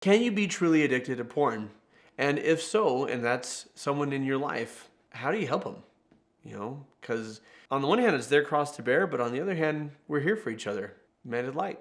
Can you be truly addicted to porn? And if so, and that's someone in your life, how do you help them? Because on the one hand, it's their cross to bear, but on the other hand, we're here for each other. Mended light.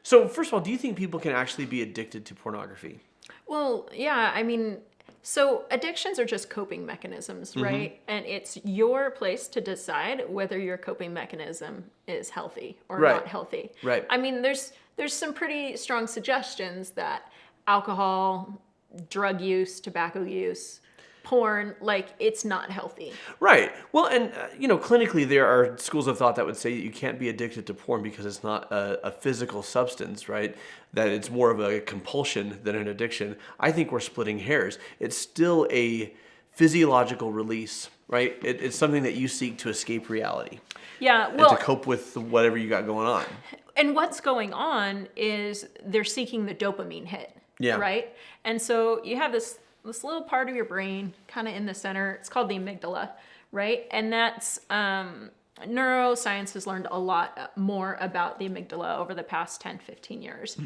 So first of all, do you think people can actually be addicted to pornography? Well, yeah, I mean, so addictions are just coping mechanisms, right? And it's your place to decide whether your coping mechanism is healthy or not healthy. Right. I mean, there's some pretty strong suggestions that alcohol, drug use, tobacco use, porn, like it's not healthy. Right. Well, and clinically, there are schools of thought that would say you can't be addicted to porn because it's not a physical substance, right? That it's more of a compulsion than an addiction. I think we're splitting hairs. It's still a physiological release, right? It's something that you seek to escape reality. Yeah, well, and to cope with whatever you got going on. And what's going on is they're seeking the dopamine hit, Yeah. right? And so you have this little part of your brain kind of in the center. It's called the amygdala, right? And that's neuroscience has learned a lot more about the amygdala over the past 10, 15 years.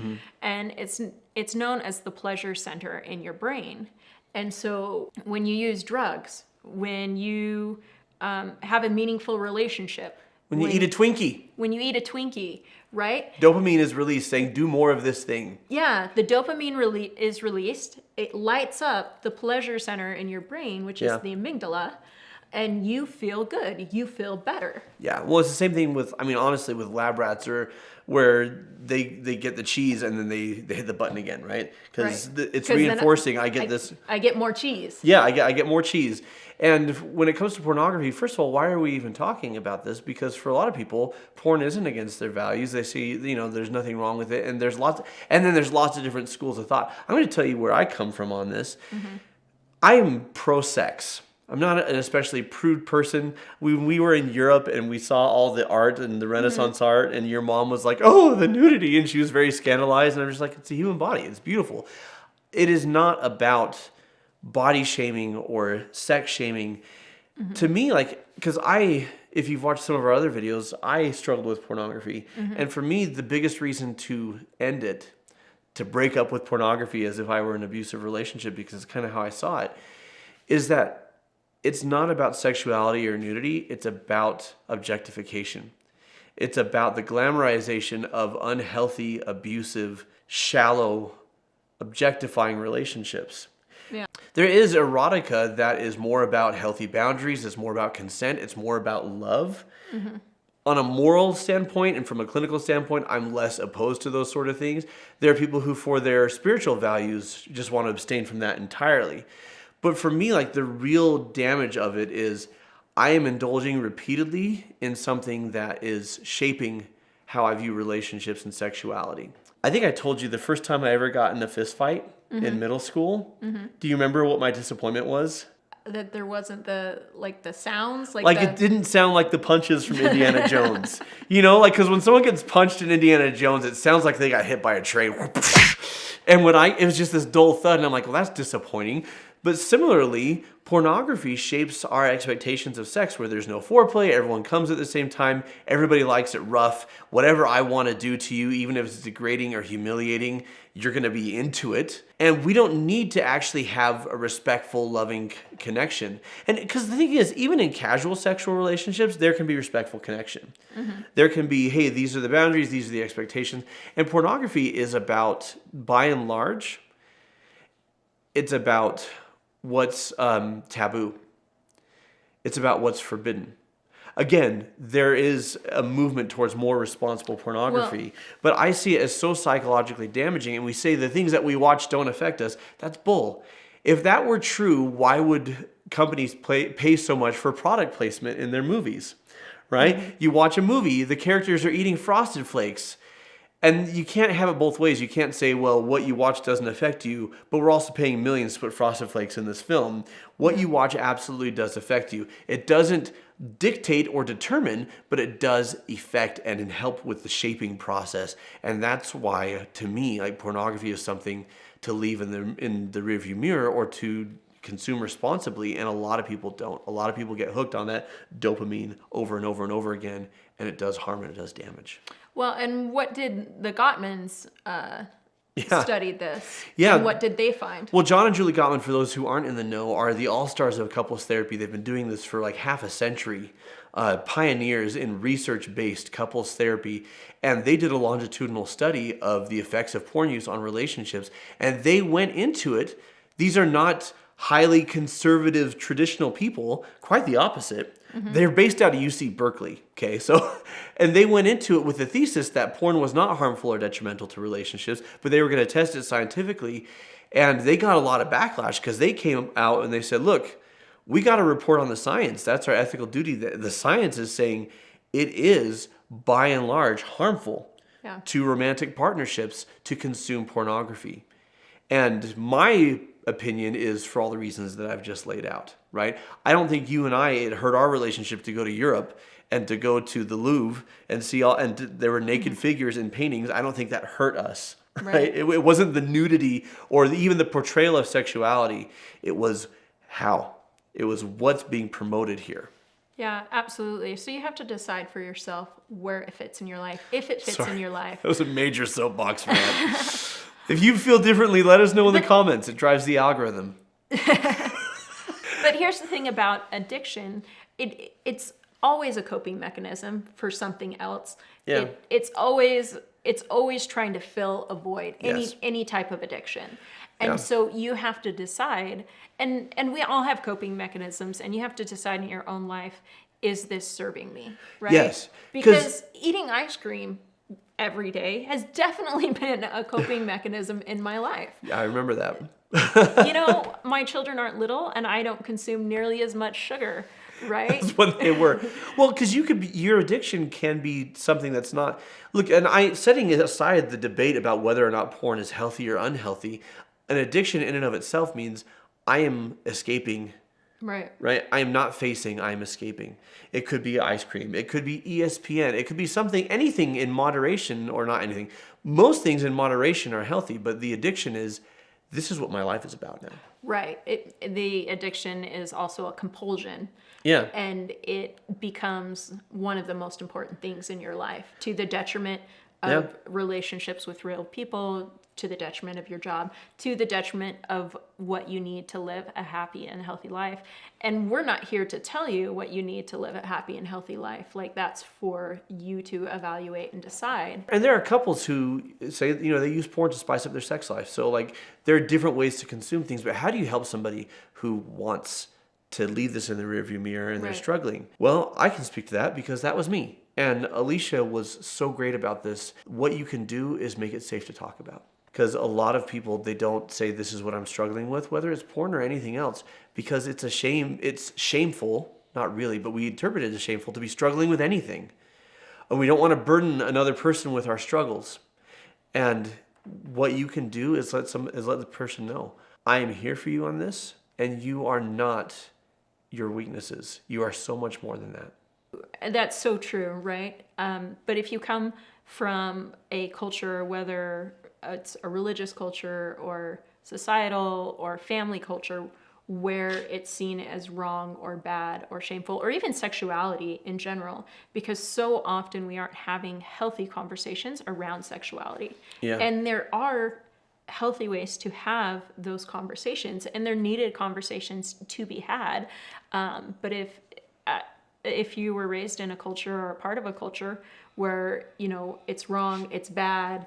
And it's known as the pleasure center in your brain. And so when you use drugs, when you have a meaningful relationship, When you eat a Twinkie, right? Dopamine is released saying, do more of this thing. Yeah, the dopamine is released. It lights up the pleasure center in your brain, which is the amygdala, and you feel good. You feel better. Yeah, well, it's the same thing with, honestly, with lab rats or where they get the cheese and then they hit the button again, right? Because it's reinforcing. I get more cheese. Yeah, I get more cheese. And when it comes to pornography, first of all, why are we even talking about this? Because for a lot of people, porn isn't against their values. They see, there's nothing wrong with it, and there's lots of different schools of thought. I'm going to tell you where I come from on this. I am pro-sex. I'm not an especially prude person. We were in Europe and we saw all the art and the Renaissance art, and your mom was like, "Oh, the nudity," and she was very scandalized. And I'm just like, it's a human body. It's beautiful. It is not about body shaming or sex shaming. To me, because if you've watched some of our other videos, I struggled with pornography. And for me, the biggest reason to end it, to break up with pornography as if I were in an abusive relationship, because it's kind of how I saw it, is that it's not about sexuality or nudity. It's about objectification. It's about the glamorization of unhealthy, abusive, shallow, objectifying relationships. Yeah. There is erotica that is more about healthy boundaries. It's more about consent. It's more about love. On a moral standpoint and from a clinical standpoint, I'm less opposed to those sort of things. There are people who, for their spiritual values, just want to abstain from that entirely. But for me, the real damage of it is I am indulging repeatedly in something that is shaping how I view relationships and sexuality. I think I told you the first time I ever got in a fist fight in middle school. Do you remember what my disappointment was? That there wasn't the sounds it didn't sound like the punches from Indiana Jones. Because when someone gets punched in Indiana Jones, it sounds like they got hit by a train. And it was just this dull thud, and I'm like, well, that's disappointing. But similarly, pornography shapes our expectations of sex where there's no foreplay, everyone comes at the same time, everybody likes it rough. Whatever I want to do to you, even if it's degrading or humiliating, you're going to be into it. And we don't need to actually have a respectful, loving connection. And because the thing is, even in casual sexual relationships, there can be respectful connection. There can be, hey, these are the boundaries, these are the expectations. And pornography is about, by and large, it's about what's taboo. It's about what's forbidden. Again, there is a movement towards more responsible pornography, but I see it as so psychologically damaging, and we say the things that we watch don't affect us. That's bull. If that were true, why would companies pay so much for product placement in their movies, right? You watch a movie, the characters are eating Frosted Flakes. And you can't have it both ways. You can't say, well, what you watch doesn't affect you, but we're also paying millions to put Frosted Flakes in this film. What you watch absolutely does affect you. It doesn't dictate or determine, but it does affect and help with the shaping process. And that's why, to me, pornography is something to leave in the rearview mirror or to consume responsibly, and a lot of people don't. A lot of people get hooked on that dopamine over and over and over again, and it does harm and it does damage. Well, and what did the Gottmans studied this? Yeah. And what did they find? Well, John and Julie Gottman, for those who aren't in the know, are the all-stars of couples therapy. They've been doing this for like half a century. Pioneers in research-based couples therapy, and they did a longitudinal study of the effects of porn use on relationships, and they went into it. These are not highly conservative traditional people, quite the opposite. They're based out of UC Berkeley, okay? So, and they went into it with the thesis that porn was not harmful or detrimental to relationships, but they were going to test it scientifically, and they got a lot of backlash because they came out and they said, look, we got to report on the science. That's our ethical duty. The science is saying it is, by and large, harmful to romantic partnerships to consume pornography. And my opinion is for all the reasons that I've just laid out, right? I don't think you and I, it hurt our relationship to go to Europe and to go to the Louvre and see and there were naked figures in paintings. I don't think that hurt us, right? It wasn't the nudity or even the portrayal of sexuality. It was how. It was what's being promoted here. Yeah, absolutely. So you have to decide for yourself where it fits in your life, if it fits in your life. That was a major soapbox, man. If you feel differently, let us know in the comments. It drives the algorithm. But here's the thing about addiction. It's always a coping mechanism for something else. Yeah. It's always trying to fill a void, Yes. any type of addiction. And so you have to decide, and we all have coping mechanisms, and you have to decide in your own life, is this serving me, right? Yes. Because eating ice cream every day has definitely been a coping mechanism in my life. Yeah, I remember that. You know, my children aren't little, and I don't consume nearly as much sugar, right? That's what they were. Well, because your addiction can be something that's not. Look, and setting aside the debate about whether or not porn is healthy or unhealthy, an addiction in and of itself means I am escaping. Right. I am not facing, I am escaping. It could be ice cream. It could be ESPN. It could be anything in moderation or not anything. Most things in moderation are healthy, but the addiction is, this is what my life is about now. Right. The addiction is also a compulsion. Yeah. And it becomes one of the most important things in your life, to the detriment of relationships with real people, to the detriment of your job, to the detriment of what you need to live a happy and healthy life. And we're not here to tell you what you need to live a happy and healthy life. Like, that's for you to evaluate and decide. And there are couples who say, they use porn to spice up their sex life. So there are different ways to consume things, but how do you help somebody who wants to leave this in the rearview mirror and they're struggling? Well, I can speak to that because that was me. And Alicia was so great about this. What you can do is make it safe to talk about. Because a lot of people, they don't say this is what I'm struggling with, whether it's porn or anything else, because it's a shame. It's shameful, not really, but we interpret it as shameful to be struggling with anything. And we don't want to burden another person with our struggles. And what you can do is let the person know, I am here for you on this, and you are not your weaknesses. You are so much more than that. That's so true, right? But if you come from a culture, whether it's a religious culture or societal or family culture, where it's seen as wrong or bad or shameful, or even sexuality in general, because so often we aren't having healthy conversations around sexuality. Yeah. And there are healthy ways to have those conversations, and they're needed conversations to be had. But if you were raised in a culture or a part of a culture where, it's wrong, it's bad,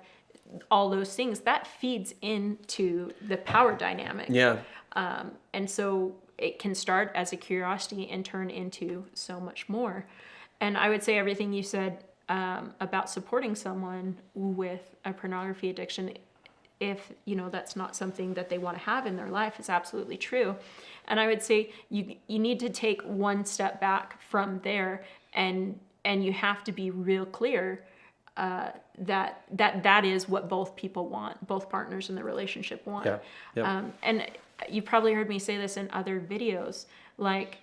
all those things, that feeds into the power dynamic. Yeah. And so it can start as a curiosity and turn into so much more. And I would say everything you said about supporting someone with a pornography addiction, if that's not something that they want to have in their life, is absolutely true. And I would say you need to take one step back from there, and you have to be real clear that is what both people want, both partners in the relationship want. Yeah. Yep. And you probably heard me say this in other videos, like,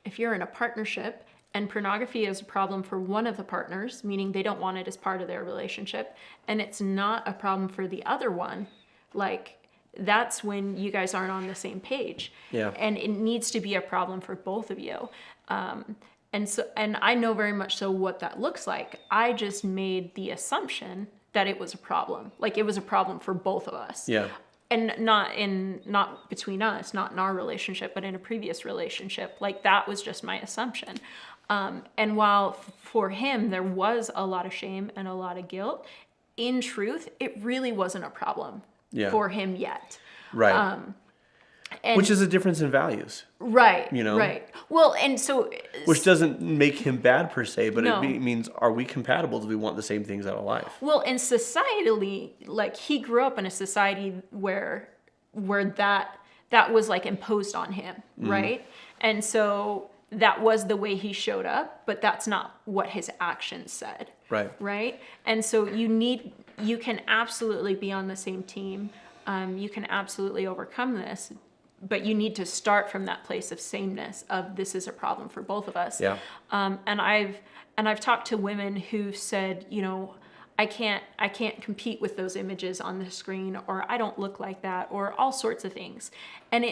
if you're in a partnership and pornography is a problem for one of the partners, meaning they don't want it as part of their relationship, and it's not a problem for the other one, like, that's when you guys aren't on the same page. Yeah. And it needs to be a problem for both of you. And I know very much so what that looks like. I just made the assumption that it was a problem. Like, it was a problem for both of us. Yeah. And not between us, not in our relationship, but in a previous relationship. Like, that was just my assumption. And while for him there was a lot of shame and a lot of guilt, in truth, it really wasn't a problem for him yet. Right. Which is a difference in values. Right. You know? Right. Well, and so... Which doesn't make him bad per se, but No. it means, are we compatible? Do we want the same things out of life? Well, and societally, like, he grew up in a society where that was, like, imposed on him, right? And so that was the way he showed up, but that's not what his actions said. Right. Right? And so you can absolutely be on the same team. You can absolutely overcome this, but you need to start from that place of sameness, of this is a problem for both of us. Yeah. And I've talked to women who said, you know, I can't compete with those images on the screen, or I don't look like that, or all sorts of things. And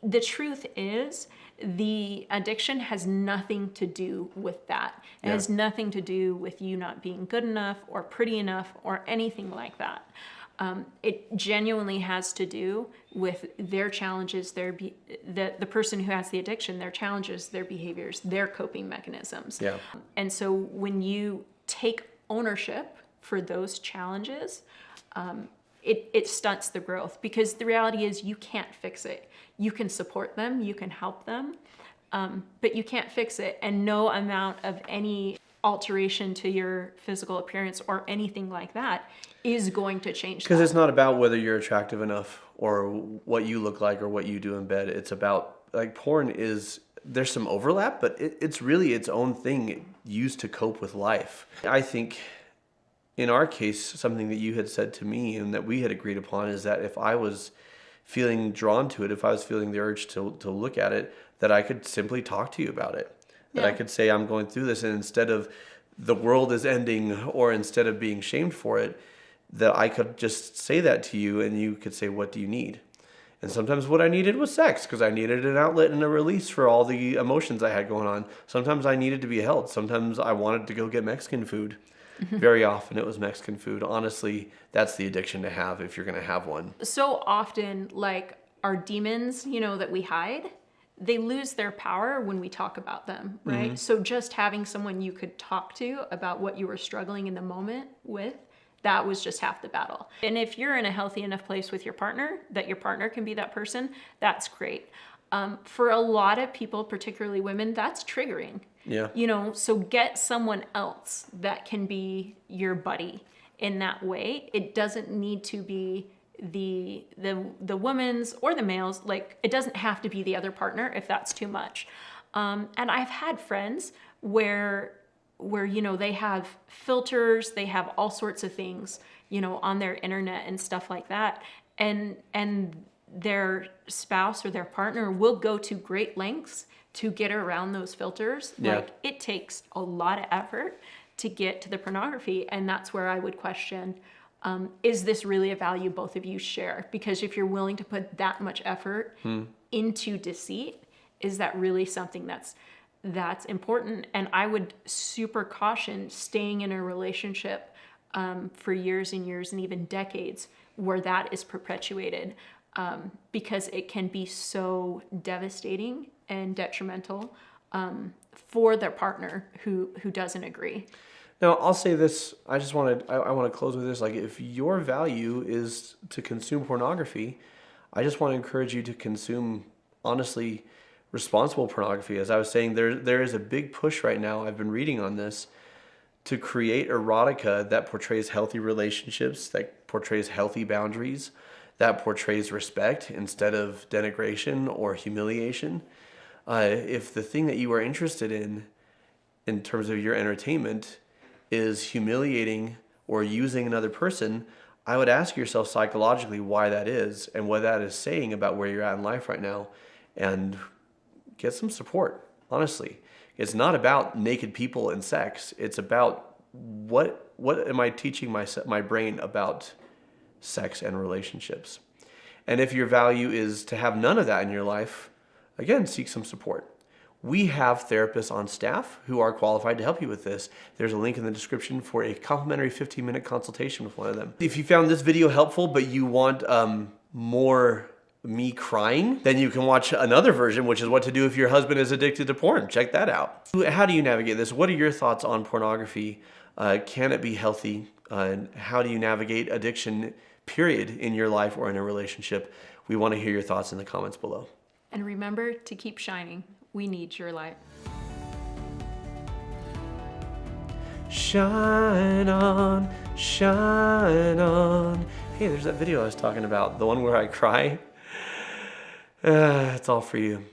the truth is, the addiction has nothing to do with that. It has nothing to do with you not being good enough or pretty enough or anything like that. It genuinely has to do with their challenges, the person who has the addiction, their challenges, their behaviors, their coping mechanisms. Yeah. And so when you take ownership for those challenges, it stunts the growth, because the reality is you can't fix it. You can support them, you can help them, but you can't fix it. And no amount of any alteration to your physical appearance or anything like that is going to change that. Because it's not about whether you're attractive enough or what you look like or what you do in bed. It's about, like, porn is, there's some overlap, but it's really its own thing used to cope with life. I think in our case, something that you had said to me and that we had agreed upon is that if I was feeling drawn to it, if I was feeling the urge to look at it, that I could simply talk to you about it. That I could say, I'm going through this, and instead of the world is ending, or instead of being shamed for it, that I could just say that to you, and you could say, what do you need? And sometimes what I needed was sex, because I needed an outlet and a release for all the emotions I had going on. Sometimes I needed to be held. Sometimes I wanted to go get Mexican food. Very often it was Mexican food. Honestly, that's the addiction to have if you're going to have one. So often, like, our demons, you know, that we hide, they lose their power when we talk about them, right? Mm-hmm. So just having someone you could talk to about what you were struggling in the moment with, that was just half the battle. And if you're in a healthy enough place with your partner, that your partner can be that person, that's great. For a lot of people, particularly women, that's triggering. Yeah. You know, so get someone else that can be your buddy in that way. It doesn't need to be the woman's or the male's. Like, it doesn't have to be the other partner if that's too much. And I've had friends where you know, they have filters, they have all sorts of things, you know, on their internet and stuff like that, and their spouse or their partner will go to great lengths to get around those filters. Yeah. Like, it takes a lot of effort to get to the pornography, and that's where I would question, is this really a value both of you share? Because if you're willing to put that much effort into deceit, is that really something that's important? And I would super caution staying in a relationship for years and years and even decades where that is perpetuated, because it can be so devastating and detrimental for their partner who doesn't agree. Now, I'll say this. I want to close with this. Like, if your value is to consume pornography, I just want to encourage you to consume, honestly, responsible pornography. As I was saying, there is a big push right now, I've been reading on this, to create erotica that portrays healthy relationships, that portrays healthy boundaries, that portrays respect instead of denigration or humiliation. If the thing that you are interested in terms of your entertainment, is humiliating or using another person, I would ask yourself psychologically why that is and what that is saying about where you're at in life right now, and get some support. Honestly, it's not about naked people and sex. It's about what am I teaching my brain about sex and relationships. And if your value is to have none of that in your life, again, seek some support. We have therapists on staff who are qualified to help you with this. There's a link in the description for a complimentary 15-minute consultation with one of them. If you found this video helpful, but you want more me crying, then you can watch another version, which is what to do if your husband is addicted to porn. Check that out. How do you navigate this? What are your thoughts on pornography? Can it be healthy? And how do you navigate addiction, period, in your life or in a relationship? We want to hear your thoughts in the comments below. And remember to keep shining. We need your light. Shine on, shine on. Hey, there's that video I was talking about, the one where I cry. It's all for you.